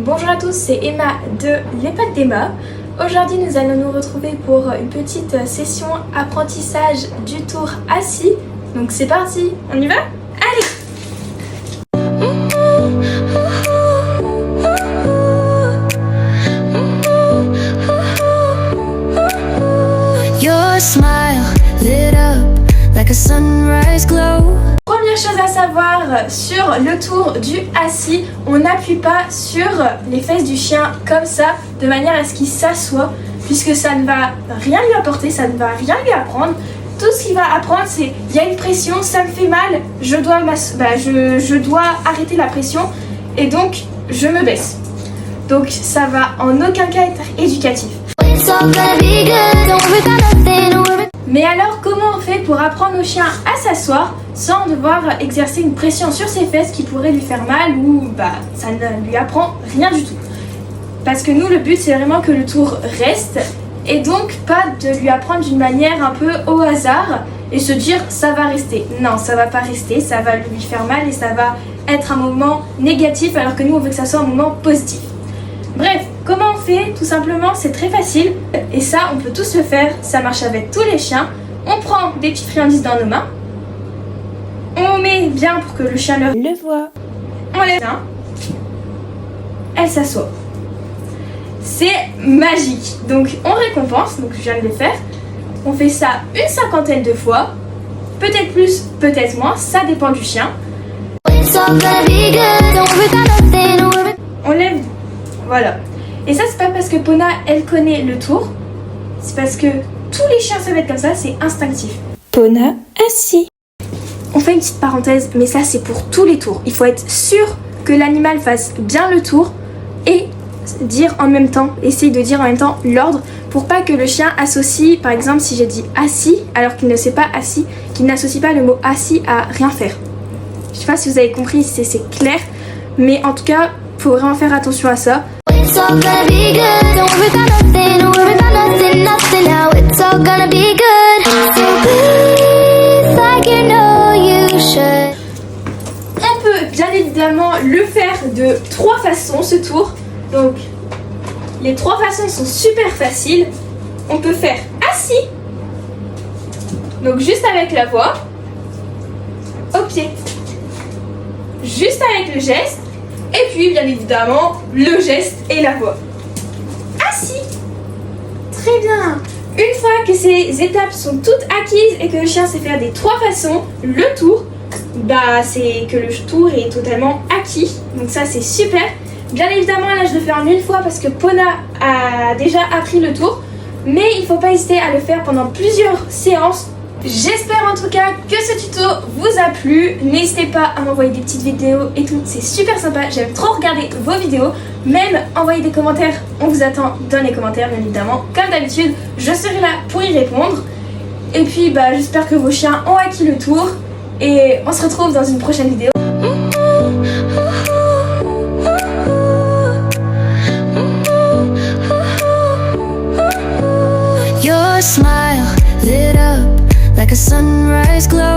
Bonjour à tous, c'est Emma de l'EHPAD d'Emma. Aujourd'hui, nous allons nous retrouver pour une petite session apprentissage du tour assis. Donc c'est parti, on y va? Allez! Your smile lit up like a sunrise glow. Première chose à savoir sur le tour du assis, on n'appuie pas sur les fesses du chien comme ça, de manière à ce qu'il s'assoie, puisque ça ne va rien lui apporter, ça ne va rien lui apprendre. Tout ce qu'il va apprendre, c'est il y a une pression, ça me fait mal, je dois arrêter la pression et donc je me baisse. Donc ça va en aucun cas être éducatif. Mais alors, comment on fait pour apprendre au chien à s'asseoir sans devoir exercer une pression sur ses fesses qui pourrait lui faire mal ou ça ne lui apprend rien du tout? Parce que nous, le but, c'est vraiment que le tour reste et donc pas de lui apprendre d'une manière un peu au hasard et se dire ça va rester. Non, ça va pas rester, ça va lui faire mal et ça va être un moment négatif alors que nous, on veut que ça soit un moment positif. Bref, comment on fait? Tout simplement, c'est très facile et ça, on peut tous le faire, ça marche avec tous les chiens. On prend des petites friandises dans nos mains, on met bien pour que le chien le voit, on lève bien, elle s'assoit. C'est magique, donc on récompense, donc je viens de le faire. On fait ça une 50aine de fois, peut-être plus, peut-être moins, ça dépend du chien. On lève. Voilà. Et ça, c'est pas parce que Pona, elle connaît le tour. C'est parce que tous les chiens savent être comme ça, c'est instinctif. Pona, assis. On fait une petite parenthèse, mais ça, c'est pour tous les tours. Il faut être sûr que l'animal fasse bien le tour et dire en même temps, essayer de dire en même temps l'ordre pour pas que le chien associe, par exemple, si j'ai dit assis, alors qu'il ne sait pas assis, qu'il n'associe pas le mot assis à rien faire. Je sais pas si vous avez compris, si c'est clair, mais en tout cas, faut vraiment faire attention à ça. On peut bien évidemment le faire de 3 façons ce tour. Donc les 3 façons sont super faciles. On peut faire assis, donc juste avec la voix, au pied, juste avec le geste. Et puis, bien évidemment, le geste et la voix. Assis. Très bien. Une fois que ces étapes sont toutes acquises et que le chien sait faire des 3 façons, le tour, c'est que le tour est totalement acquis. Donc ça, c'est super. Bien évidemment, là, je le fais en une fois parce que Pona a déjà appris le tour. Mais il ne faut pas hésiter à le faire pendant plusieurs séances. J'espère en tout cas que ce tuto vous a plu. N'hésitez pas à m'envoyer des petites vidéos et tout, c'est super sympa. J'aime trop regarder vos vidéos. Même envoyer des commentaires, on vous attend dans les commentaires bien évidemment. Comme d'habitude, je serai là pour y répondre. Et puis j'espère que vos chiens ont acquis le tour. Et on se retrouve dans une prochaine vidéo. Your smile lit up like a sunrise glow.